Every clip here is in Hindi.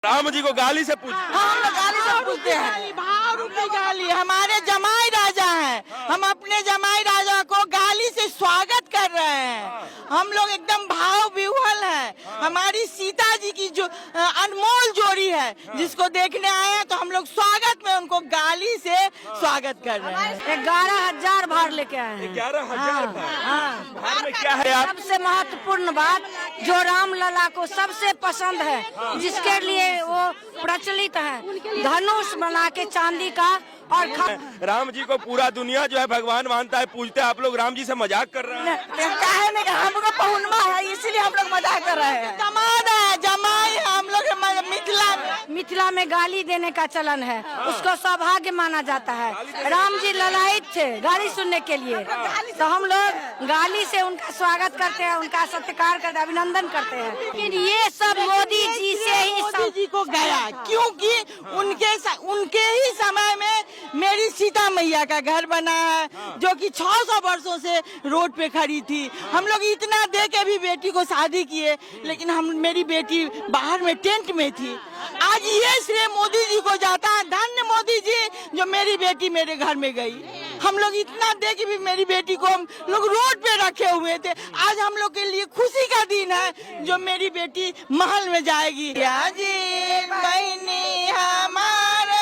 राम जी को गाली से पूछ, हम लोग गाली से पूछते हैं। भाव रूपी गाली, हमारे जमाई राजा हैं, हम अपने जमाई राजा को गाली से स्वागत कर रहे हैं। हम लोग एकदम भाव विह्वल है। हमारी सीता जी की जो अनमोल जोड़ी है, जिसको देखने आए हैं, तो हम लोग स्वागत में उनको गाली से स्वागत कर रहे हैं। 11,000 भार लेके आए हैं। 11,000 भार में क्या है आप? सबसे महत्वपूर्ण बात जो राम लला को सबसे पसंद है, जिसके लिए वो प्रचलित है, धनुष बना के चांदी का। और राम जी को पूरा दुनिया जो है भगवान मानता है, पूजते हैं। आप लोग राम जी से मजाक कर रहे हैं। कहे नहीं, हमको पहुनमा है, इसीलिए हम लोग मजाक कर रहे हैं। दमाद है, जमाई है, हम लोग मिथिला में गाली देने का चलन है, उसको सौभाग्य माना जाता है। राम जी ललायित थे गाली सुनने के लिए, तो हम लोग गाली से उनका स्वागत करते हैं, उनका सत्कार करते हैं, अभिनंदन करते हैं। लेकिन ये सब मोदी जी से ही मोदी जी को गया, क्योंकि उनके ही समय में मेरी सीता मैया का घर बना है, जो कि 600 वर्षों से रोड पे खड़ी थी। हम लोग इतना दे के भी बेटी को शादी किए, लेकिन मेरी बेटी बाहर में टेंट में थी। आज ये श्रेय मोदी जी को जाता है। धन्य मोदी जी, जो मेरी बेटी मेरे घर में गई। हम लोग इतना दे के भी मेरी बेटी को हम लोग रोड पे रखे हुए थे। आज हम लोग के लिए खुशी का दिन है, जो मेरी बेटी महल में जाएगी। बहनी हमारो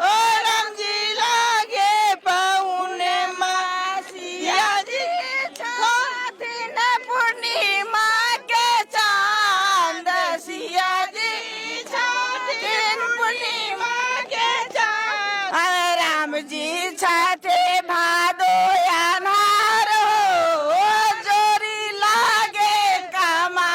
राम जी लागे पौने मासिया जी, पूर्णिमा के चांद सिया जी, पूर्णिमा के चांद। राम जी छठे भादो अनारो, जोरी लागे कमा।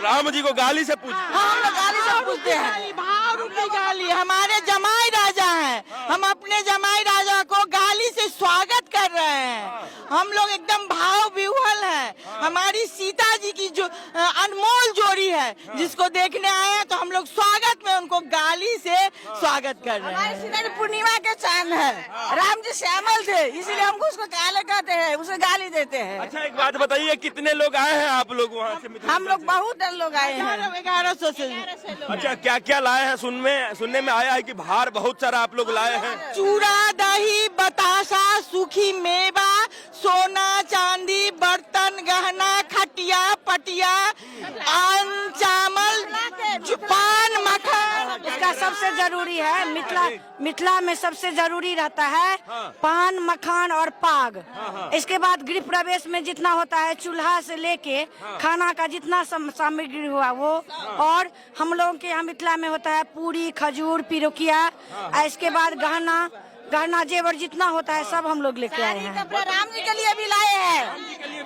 राम जी को गाली से पूछ, हम लोग गाली से पूछते हैं। भाव रूपी गाली, हमारे जमाई राजा हैं, हम अपने जमाई राजा को गाली से स्वागत कर रहे हैं। हम लोग एकदम भाव विह्वल है। हमारी सीता जी की जो अनमोल जोड़ी है, जिसको देखने आए हैं, तो हम लोग स्वागत में उनको गाली से स्वागत कर रहे हैं। सीता जी पूर्णिमा के चांद है, राम जी श्यामल थे, इसीलिए हमको उसको काले कहते हैं, उसे गाली देते हैं। अच्छा, एक बात बताइए, कितने लोग आए हैं आप लोग वहाँ से? हम लोग बहुत लोग आए हैं, 1100 से। अच्छा, क्या क्या लाए हैं? सुनने में आया है कि भार बहुत सारा आप लोग लाए हैं। चूड़ा, दही, बतासा, सूखी मेवा, सोना चांदी, बर्तन, गहना, खटिया पटिया, अन्न, चावल, पान, मक्खन। इसका सबसे जरूरी है, मिथिला में सबसे जरूरी रहता है पान, मखान और पाग। इसके बाद गृह प्रवेश में जितना होता है, चूल्हा से लेके खाना का जितना सामग्री हुआ वो, और हम लोगों के यहाँ मिथिला में होता है पूरी, खजूर, पिरुकिया। इसके बाद गहना जेवर जितना होता है सब हम लोग लेके आए हैं। राम जी के लिए भी लाए हैं,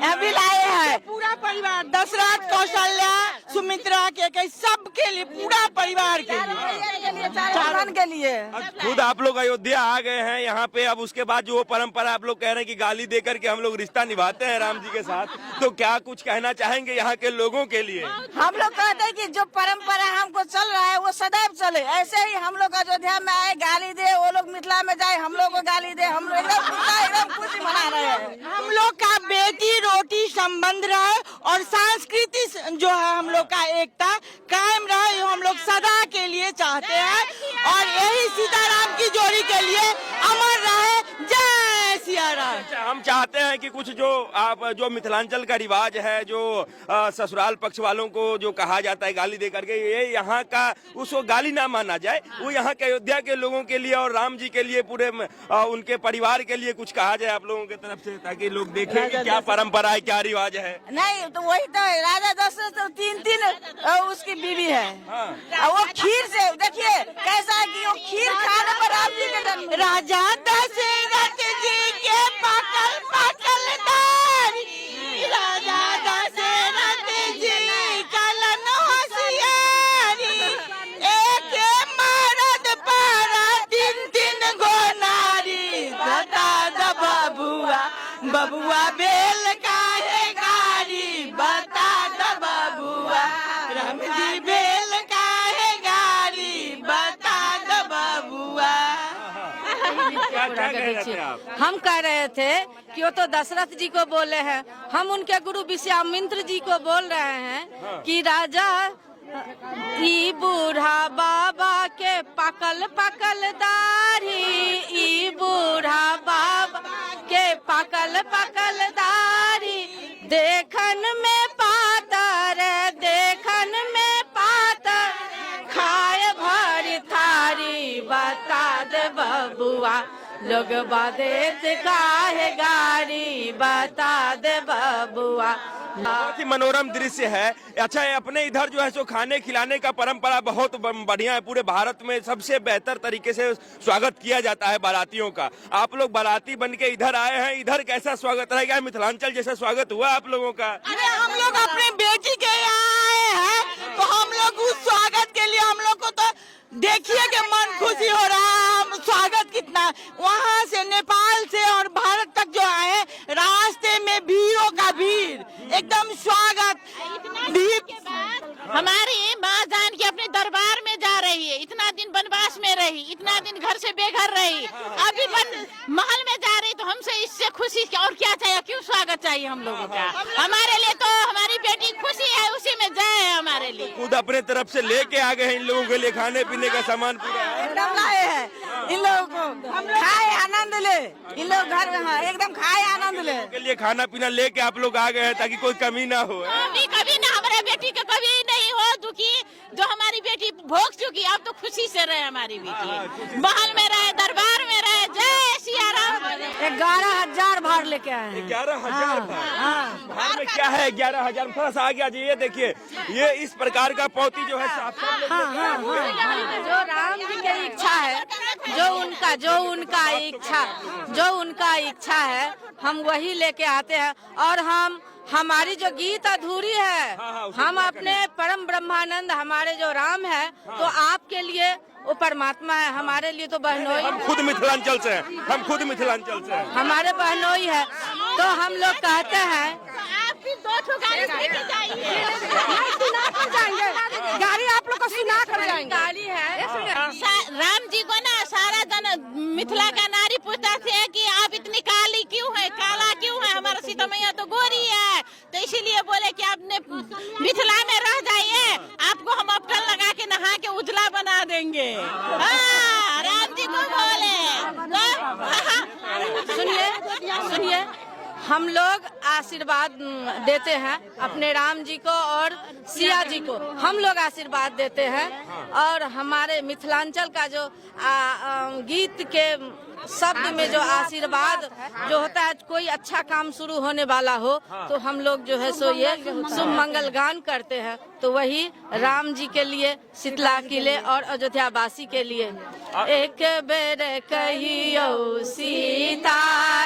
अभी लाए हैं। पूरा परिवार, दशरथ, कौशल्या, सुमित्रा के सबके लिए, पूरा परिवार के लिए, चारण के लिए। खुद आप लोग अयोध्या आ गए हैं यहाँ पे। अब उसके बाद जो वो परंपरा आप लोग कह रहे हैं कि गाली दे करके हम लोग रिश्ता निभाते हैं राम जी के साथ, तो क्या कुछ कहना चाहेंगे यहाँ के लोगों के लिए? हम लोग कहते हैं कि जो परंपरा हमको चल रहा है वो सदैव चले। ऐसे ही हम लोग अयोध्या में आए, गाली दे, वो लोग मिथिला में जाए, हम लोग को गाली दे। हम लोग एकदम खुशी मना रहे हैं। हम लोग का बेटी रोटी संबंध रहे, और संस्कृति जो है हम लोग का एकता कायम रहे, हम लोग सदा के लिए चाहते हैं। और यही सीताराम की जोड़ी के लिए अमर रहे। जय सिया राम। हम चाहते हैं कि कुछ जो मिथिलांचल का रिवाज है, जो ससुराल पक्ष वालों को जो कहा जाता है गाली दे करके, ये यहाँ का उसको गाली ना माना जाए। वो यहाँ के अयोध्या के लोगों के लिए और राम जी के लिए, पूरे उनके परिवार के लिए कुछ कहा जाए आप लोगों की तरफ से, ताकि लोग देखें कि क्या परंपरा है, क्या रिवाज है। नहीं तो वही तो राजा दशरथ तो तीन उसकी बीवी है। वो खीर से देखिए कैसा है कि वो खीर खाने पर राम जी के जन्म। राजा दशरथ जी के पकल दारी, राजा दशरथ जी कलन होशियारी, एक मर्द पर तीन गो नारी। बता बबुआ बेल काहे गाड़ी, बता बबुआ राम जी बेल काहे गाड़ी, बता बबुआ। हम कह रहे थे कि वो तो दशरथ जी को बोले हैं, हम उनके गुरु विश्वामित्र जी को बोल रहे हैं कि राजा ई बूढ़ा बाबा के पकल पकल दाढ़ी, ई बूढ़ा बाबा के पकल पकल दाढ़ी, देखन में पातर, देखन में पातर, खाए भरी थारी, बता दे बबुआ लोग बादेत काहे गाड़ी, बता दे बबुआ। बहुत ही मनोरम दृश्य है। अच्छा है, अपने इधर जो है सो खाने खिलाने का परंपरा बहुत बढ़िया है। पूरे भारत में सबसे बेहतर तरीके से स्वागत किया जाता है बारातियों का। आप लोग बाराती बन के इधर आए हैं, इधर कैसा स्वागत रहेगा? मिथिलांचल जैसा स्वागत हुआ आप लोगों का? अरे हम लोग अपने बेटी के यहाँ आए हैं, तो हम लोग उस स्वागत के लिए हम लोग को तो देखिए कि मन खुशी हो रहा है। हम स्वागत कितना वहाँ से नेपाल से और भारत तक जो आए, रास्ते में भीड़ों का भीड़, एकदम स्वागत। हमारी माँ जान की अपने दरबार में जा रही है, इतना दिन वनवास में रही, इतना दिन घर से बेघर रही, अभी महल में जा रही, तो हमसे इससे खुशी और क्या चाहिए? क्यों स्वागत चाहिए हम लोगों का? हमारे लिए तो हमारी बेटी खुशी है, उसी में जय है हमारे लिए। खुद अपने तरफ से लेके आ गए हैं इन लोगों के लिए खाने पीने का सामान पूरा एकदम लाए हैं इन लोगों को, हम लोग खाए आनंद ले, इन लोग घर में एकदम खाए आनंद ले के लिए खाना पीना लेके आप लोग आ गए हैं ताकि कोई कमी ना हो। कभी ना हमारे बेटी का कभी नहीं हो दुखी, जो हमारी बेटी भोग चुकी, अब तो खुशी से रहे हमारी बेटी, महल में रहे, दरबार में रहे। जय सिया राम। 11,000 भार लेके आए हैं। 11,000 भार में क्या है? 11,000 थोड़ा सा आगे आ जाइए, देखिए ये इस प्रकार का पौती जो है जो राम जी की इच्छा है, जो उनका इच्छा है, हम वही लेके आते हैं। और हमारी जो गीत अधूरी है, हम अपने परम ब्रह्मानंद हमारे जो राम है, तो आपके लिए वो परमात्मा है, हमारे लिए तो बहनोई। हम खुद मिथिलांचल से हैं, हम खुद मिथिलांचल से हैं, हमारे बहनोई है। तो हम लोग कहते हैं आप भी 2 गाड़ी लेके जाइए, गाड़ी आप लोग को सुना कर जाएंगे। गाड़ी है राम जी को ना सारा जन मिथिला का नारी पूछता थे कि आप इतनी काली क्यों है, काला क्यों है? हमारा सीता मैया तो गोरी है, तो इसीलिए बोले कि आपने मिथिला में रह जाइए, आपको हम अबटन लगा के नहा के उजला बना देंगे। राम जी को बोले। सुनिए, हम लोग आशीर्वाद देते हैं अपने राम जी को और सिया जी को, हम लोग आशीर्वाद देते हैं। और हमारे मिथिलांचल का जो गीत के शब्द में जो आशीर्वाद जो होता है, कोई अच्छा काम शुरू होने वाला हो तो हम लोग जो है सो ये शुभ मंगल गान करते हैं। तो वही राम जी के लिए, शीतला किले और अयोध्या वासी के लिए एक बेर कहियो सीताराम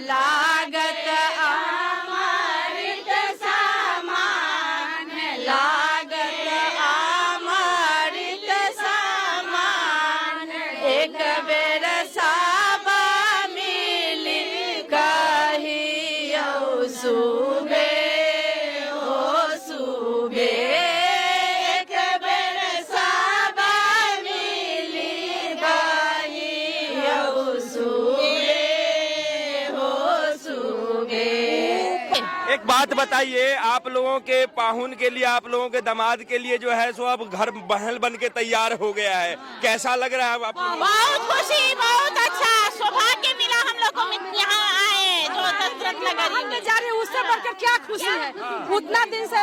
लागत अमृत समान, लागत अमृत समान, एक बेर सब मिली कहियो सुबे हो सुबे, एक बेर सब मिली कहियो सुबे हो सुबे। एक बात बताइए, आप लोगों के पाहुन के लिए, आप लोगों के दामाद के लिए जो है सो अब घर महल बन के तैयार हो गया है, कैसा लग रहा है आपको? बहुत खुशी, बहुत अच्छा सौभाग्य मिला हम लोग को, यहाँ आए जो दशरथ नगरी में जा रही, उससे बढ़कर क्या खुशी है? उतना दिन से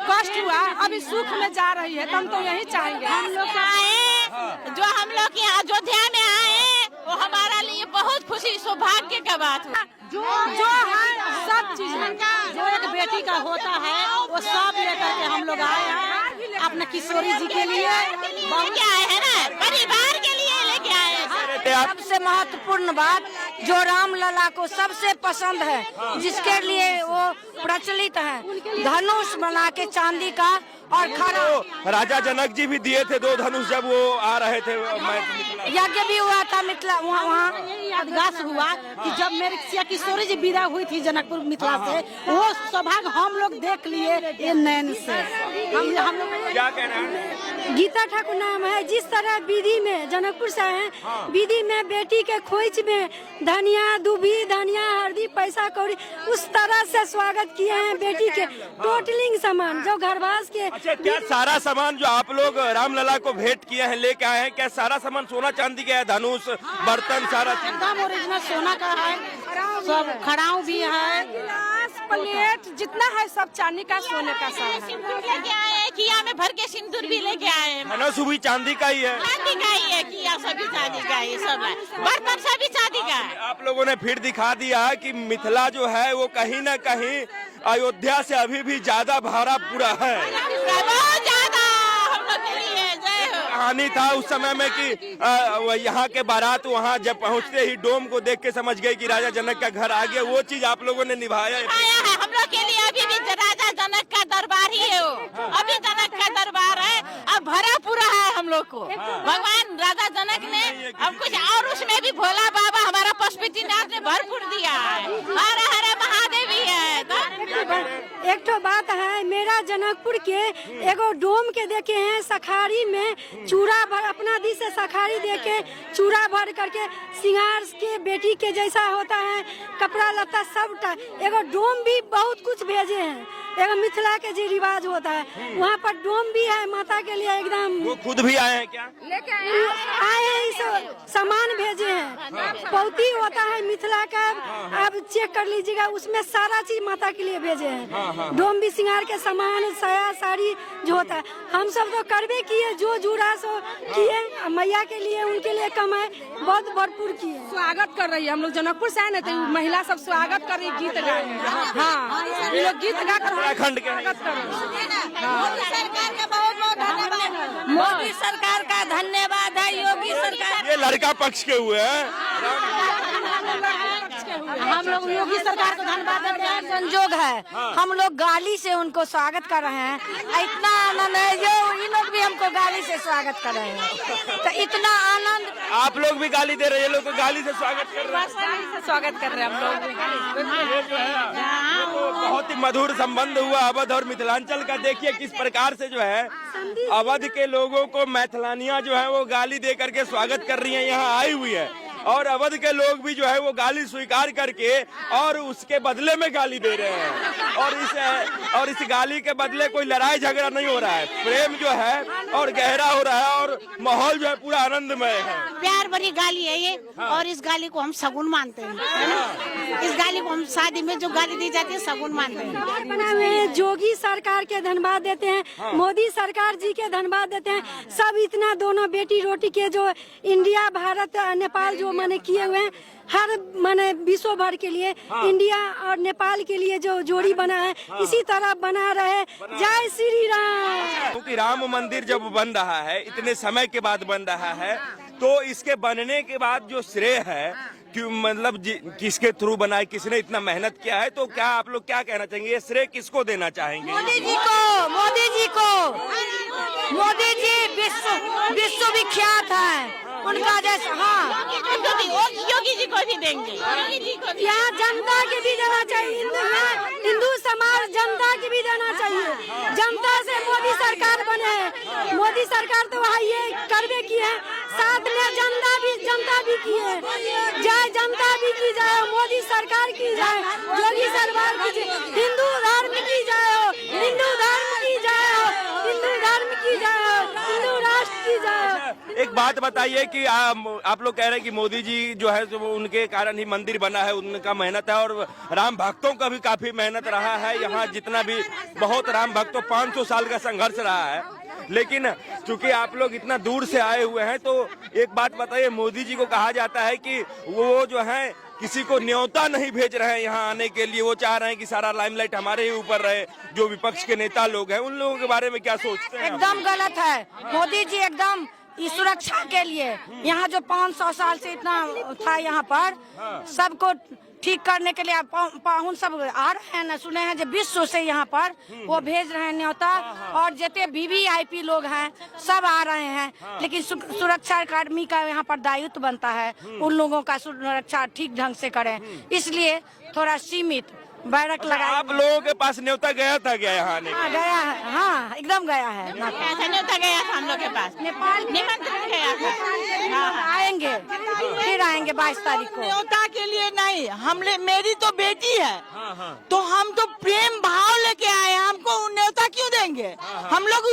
कष्ट हुआ, अभी सुख में जा रही है, हम तो यही चाहेंगे। हम लोग आए, जो हम लोग यहाँ अयोध्या में आए, वो हमारा लिए बहुत खुशी सौभाग्य का बात है। जो है सब चीज जो एक बेटी का होता है, वो सब लेकर के हम लोग आए हैं अपने किशोरी जी के लिए, लेके आए हैं ना, परिवार के लिए लेके आए हैं। सबसे महत्वपूर्ण बात जो राम लला को सबसे पसंद है, जिसके लिए वो प्रचलित है, धनुष बना के चांदी का और खड़ा। तो राजा जनक जी भी दिए थे 2 धनुष जब वो आ रहे थे। यज्ञ भी हुआ था मिथिला, वहाँ यादगार हुआ कि जब मेरी सिया किशोरी जी विदा हुई थी जनकपुर मिथिला से, वो सौभाग्य हम लोग देख लिए ये नैन से। हम लोग क्या कहना है? गीता ठाकुर नाम है। जिस तरह विधि में जनकपुर से हैं, विधि में बेटी के खोइच में धनिया दूबी धनिया हल्दी पैसा कौड़ी उस तरह से स्वागत किए हैं बेटी के। टोटलिंग सामान जो घरवास के। अच्छा, क्या सारा सामान जो आप लोग रामलला को भेंट किए हैं लेके आए हैं, क्या सारा सामान सोना चांदी का है? धनुष बर्तन सारा चीज एकदम ओरिजिनल सोना का है, सब खड़ाऊ भी है, गिलास प्लेट जितना है सब चांदी का सोने का सब सिंदूर लेके आए हैं, किया में भर के सिंदूर भी लेके आए हैं। धनुष भी चांदी का ही है, चांदी का ही है, किया सभी चांदी का ही, सब है, बर्तन सभी चांदी का है। आप लोगों ने फिर दिखा दिया कि मिथिला जो है वो कहीं न कहीं अयोध्या से अभी भी ज्यादा भाड़ा पूरा है। बहुत ज्यादा हम लोग के लिए जय हो। कहानी था उस समय में कि यहाँ के बारात वहाँ जब पहुँचते ही डोम को देख के समझ गए कि राजा जनक का घर आ गया। वो चीज आप लोगों ने निभाया है। आया है हम लोग के लिए, अभी भी राजा जनक का दरबार ही है वो, अभी जनक का दरबार है, अब भरा पूरा है हम लोग को। भगवान राजा जनक ने अब कुछ और उसमें भी भोला बाबा हमारा पशुपतिनाथ ने भरपूर दिया है, हर हर महादेव ही है। एक तो बात है, मेरा जनकपुर के एगो डोम के देखे हैं सखारी में चूड़ा भर अपना दी से सखारी दे के चूड़ा भर करके सिंगार के बेटी के जैसा होता है, कपड़ा लत्ता सबटा। एगो डोम भी बहुत कुछ भेजे हैं। एगो मिथिला के जो रिवाज होता है वहाँ पर डोम भी है माता के लिए एकदम। वो खुद भी आए हैं क्या? आए हैं, इस सामान भेजे हैं। पौती होता है मिथिला का, आप चेक कर लीजिएगा, उसमें सारा चीज माता के लिए भेजे हैं। डोम भी सिंगार के सामान साया साड़ी जो होता है हम सब तो करबे किए, जो जुड़ा सो किए, मैया के लिए उनके लिए कमाए, बहुत भरपूर किए। स्वागत कर रही है। हम लोग जनकपुर से आए ना, तो महिला सब स्वागत कर रही, गीत गा रही है। हाँ, ये लोग गीत गा कर उत्तराखंड के हैं। स्वागत कर रही है। मोदी सरकार का बहुत बहुत धन्यवाद। मोदी सरकार का धन्यवाद है, योगी सरकार। ये लड़का पक्ष के हुए हैं। हम लोग योगी सरकार को धन्यवाद देते हैं। संजोग है, हम लोग गाली से उनको स्वागत कर रहे हैं। इतना आनंद है, जो इन लोग भी हमको गाली से स्वागत कर रहे हैं, तो इतना आनंद। आप लोग भी गाली दे रहे हैं, ये लोग तो गाली से स्वागत कर रहे हैं। स्वागत कर रहे हैं हम लोग। ये जो है ये तो बहुत ही मधुर संबंध हुआ अवध और मिथिलांचल का। देखिए किस प्रकार से जो है अवध के लोगों को मैथिलानियां जो है वो गाली दे करके स्वागत कर रही हैं, यहाँ आई हुई है। और अवध के लोग भी जो है वो गाली स्वीकार करके और उसके बदले में गाली दे रहे हैं। और इस गाली के बदले कोई लड़ाई झगड़ा नहीं हो रहा है, प्रेम जो है और गहरा हो रहा है और माहौल जो है पूरा आनंदमय है। प्यार भरी गाली है ये, और इस गाली को हम सगुन मानते हैं, है ना? इस गाली को हम शादी में जो गाली दी जाती है सगुन मानते हैं। बना हुए हैं, योगी सरकार के धन्यवाद देते हैं, मोदी सरकार जी के धन्यवाद देते हैं। सब इतना दोनों बेटी रोटी के जो इंडिया भारत नेपाल जो माने किए हुए हैं, हर माने विश्व भर के लिए इंडिया और नेपाल के लिए जो जोड़ी बना है, इसी तरह बना रहे। जय श्री राम। क्योंकि राम मंदिर जब बन रहा है, इतने समय के बाद बन रहा है, तो इसके बनने के बाद जो श्रेय है कि मतलब किसके थ्रू बना है, किसने इतना मेहनत किया है, तो क्या आप लोग क्या कहना चाहेंगे, ये श्रेय किसको देना चाहेंगे? मोदी जी को, मोदी जी को। मोदी जी विश्व विख्यात है उनका जैसा। हाँ, योगी जी को भी देंगे, योगी जी को भी। यहाँ जनता के भी देना चाहिए, हिंदू समाज जनता की भी देना चाहिए। जनता से मोदी सरकार बने हैं, मोदी सरकार तो वहाँ ये करवे की है, साथ में जनता भी की है। जय जनता भी की जाए, मोदी सरकार की जाए, योगी सरकार की जाए, हिंदू धर्म की जाए, हिंदू धर्म की जाए, हिंदू धर्म की जाए, हिंदू राष्ट्र की जाए। एक बात बताइए कि आप लोग कह रहे हैं कि मोदी जी जो है वो उनके कारण ही मंदिर बना है, उनका मेहनत है, और राम भक्तों का भी काफी मेहनत रहा है। यहाँ जितना भी बहुत राम भक्तों 500 साल का संघर्ष रहा है। लेकिन चूंकि आप लोग इतना दूर से आए हुए हैं, तो एक बात बताइए, मोदी जी को कहा जाता है कि वो जो है किसी को न्योता नहीं भेज रहे हैं यहाँ आने के लिए, वो चाह रहे हैं कि सारा लाइमलाइट हमारे ही ऊपर रहे। जो विपक्ष के नेता लोग हैं, उन लोगों के बारे में क्या सोचते हैं? एकदम गलत है। मोदी जी एकदम इस सुरक्षा के लिए, यहाँ जो 500 साल से इतना था, यहाँ पर सबको ठीक करने के लिए पाहुन सब आ रहे हैं ना, सुने हैं जो विश्व से यहाँ पर वो भेज रहे हैं न्योता, और जितने VVIP लोग हैं सब आ रहे हैं। लेकिन सुरक्षा कर्मी का यहाँ पर दायित्व बनता है, उन लोगों का सुरक्षा ठीक ढंग से करें, इसलिए थोड़ा सीमित बैरक लगा। आप लोगों के पास न्योता गया था क्या यहाँ आने? हाँ गया है, हाँ एकदम गया है। ऐसा न्योता गया था हम लोग के पास, नेपाल निमंत्रण गया था। आएंगे, फिर आएंगे 22 तारीख को। न्योता के लिए नहीं, मेरी तो बेटी है, तो हम तो प्रेम भाव लेके आए हैं, हमको न्योता क्यों देंगे? हम लोग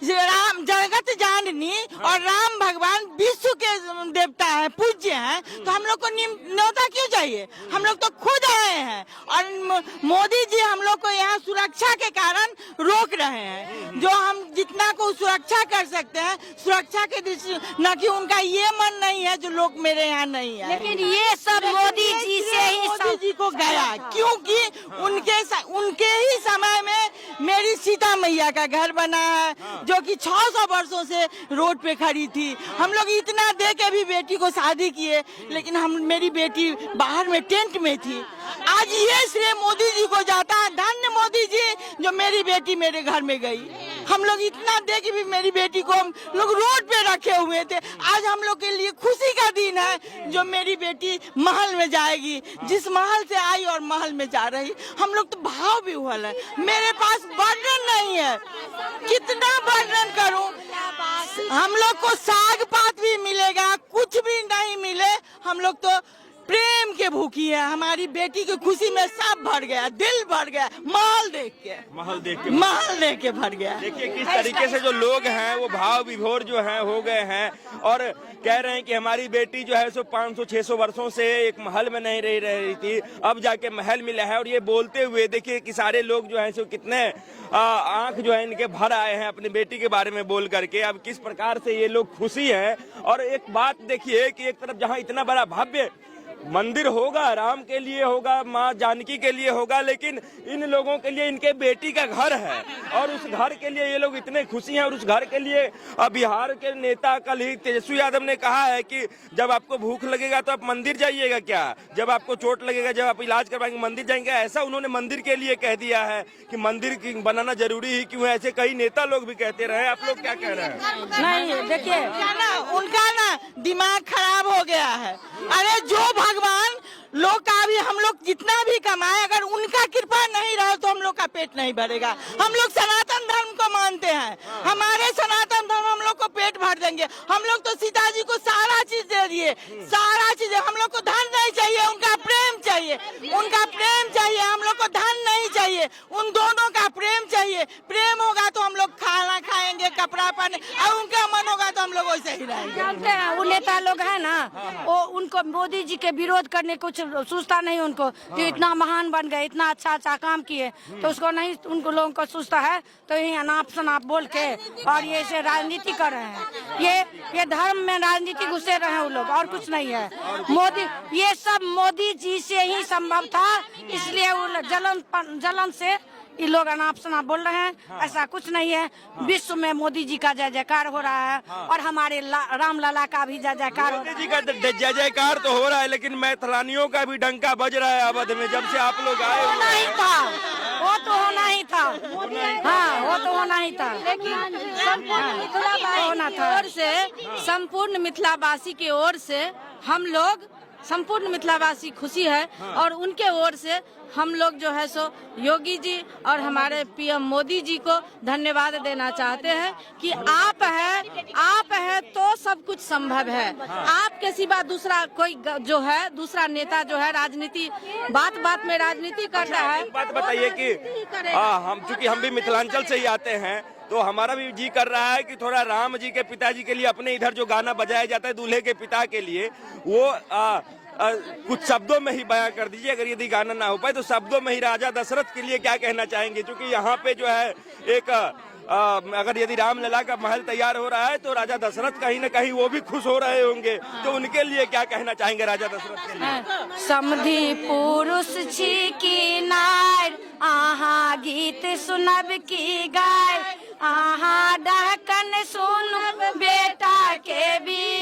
राम जगत जाननी और राम भगवान विश्व के देवता है, पूज्य हैं, तो हम लोग को न्योता क्यों चाहिए? हम लोग तो खुद आए हैं और मोदी जी हम लोग को यहाँ सुरक्षा के कारण रोक रहे हैं। जो हम जितना को सुरक्षा कर सकते हैं सुरक्षा के दृष्टि, न कि उनका ये मन नहीं है जो लोग मेरे यहाँ नहीं है। लेकिन ये सब मोदी जी से ही मोदी जी को गया, क्योंकि उनके ही समय में मेरी सीता मैया का घर बना है, जो कि 600 वर्षों से रोड पे खड़ी थी। हम लोग इतना दे के भी बेटी को शादी किए, लेकिन मेरी बेटी बाहर में टेंट में थी। आज ये श्रेय मोदी जी को जाता है। धन्य मोदी जी जो मेरी बेटी मेरे घर में गई। हम लोग इतना दे के भी मेरी बेटी को हम लोग रोड पे रखे हुए थे। आज हम लोग के लिए खुशी का दिन है जो मेरी बेटी महल में जाएगी, जिस महल से आई और महल में जा रही। हम लोग तो भाव भी हुआ है। मेरे पास वर्णन नहीं है, कितना वर्णन करूं। हम लोग को साग पात भी मिलेगा, कुछ भी नहीं मिले, हम लोग तो प्रेम के भूखी है। हमारी बेटी की खुशी में सब भर गया, दिल भर गया, महल देख के भर गया। देखिए किस तरीके से जो लोग हैं वो भाव विभोर जो हैं हो गए हैं और कह रहे हैं कि हमारी बेटी जो है सो 500-600 वर्षों से एक महल में नहीं रह रही थी, अब जाके महल मिला है। और ये बोलते हुए देखिए कि सारे लोग जो हैं सो कितने आंख जो है इनके भर आए हैं अपनी बेटी के बारे में बोल करके। अब किस प्रकार से ये लोग खुशी है। और एक बात देखिए कि एक तरफ जहाँ इतना बड़ा भव्य मंदिर होगा, राम के लिए होगा, माँ जानकी के लिए होगा, लेकिन इन लोगों के लिए इनके बेटी का घर है और उस घर के लिए ये लोग इतने खुशी हैं। और उस घर के लिए बिहार के नेता कल ही तेजस्वी यादव ने कहा है कि जब आपको भूख लगेगा तो आप मंदिर जाइएगा, क्या जब आपको चोट लगेगा, जब आप इलाज करवाएंगे मंदिर जाएंगे। ऐसा उन्होंने मंदिर के लिए कह दिया है कि मंदिर बनाना जरूरी ही क्यों है। ऐसे कई नेता लोग भी कहते रहे। आप लोग क्या कह रहे हैं? नहीं देखिए, उनका ना दिमाग खराब हो गया है। अरे जो भगवान लोग का भी हम लोग जितना भी कमाए, अगर उनका कृपा नहीं रहे तो हम लोग का पेट नहीं भरेगा। हम लोग सनातन धर्म को मानते हैं, हमारे सनातन धर्म हम लोग को पेट भर देंगे। हम लोग तो सीता जी को सारा चीज दे दिए, सारा चीज। हम लोग को धन नहीं चाहिए, उनका प्रेम चाहिए, उनका प्रेम चाहिए। हम लोग को धन नहीं चाहिए, उन दोनों का प्रेम चाहिए। प्रेम होगा तो हम लोग खाना खाएंगे, कपड़ा पहने, और उनका मन होगा तो हम लोग वैसे ही रहेंगे। जानते हैं वो नेता लोग है ना, वो उनको मोदी जी के विरोध करने कुछ सोचता नहीं उनको कि इतना महान बन गए, इतना अच्छा काम किए, तो उसको नहीं, उनको लोगों को सोचता है तो यही अनाप शनाप बोल के और ये ऐसे राजनीति कर रहे हैं। ये धर्म में राजनीति घुसे रहे हैं वो लोग, और कुछ नहीं है। मोदी, ये सब मोदी जी से ही संभव था, इसलिए वो जलन से ये लोग अनाप शनाप बोल रहे हैं। ऐसा कुछ नहीं है। विश्व में मोदी जी का जय जयकार हो रहा है और हमारे राम लला का भी जय जयकार। मोदी जी का जय जयकार तो हो रहा है, लेकिन मैथिलानियों का भी डंका बज रहा है अवध में जब से आप लोग आए। वो नहीं था, वो तो होना ही था। हाँ, वो तो होना ही था। लेकिन संपूर्ण मिथिलावासी की ओर से हम लोग, संपूर्ण मिथिलावासी खुशी है। और उनके ओर से हम लोग जो है सो योगी जी और हमारे पीएम मोदी जी को धन्यवाद देना चाहते हैं कि आप है तो सब कुछ संभव है। आपके सिवा दूसरा कोई जो है, दूसरा नेता जो है राजनीति बात में राजनीति करता है। एक बात बताइए कि चूंकि हम भी मिथिलांचल से ही आते हैं, तो हमारा भी जी कर रहा है कि थोड़ा राम जी के पिताजी के लिए अपने इधर जो गाना बजाया जाता है दूल्हे के पिता के लिए, वो कुछ शब्दों में ही बयां कर दीजिए। अगर यदि गाना ना हो पाए तो शब्दों में ही राजा दशरथ के लिए क्या कहना चाहेंगे? क्योंकि यहाँ पे जो है एक अगर यदि रामलला का महल तैयार हो रहा है तो राजा दशरथ कहीं न कहीं वो भी खुश हो रहे होंगे, तो उनके लिए क्या कहना चाहेंगे राजा दशरथ के लिए? समधि पुरुष छी की नार, आहा गीत सुनब की गाय, आहा डहकन सुन बेटा के भी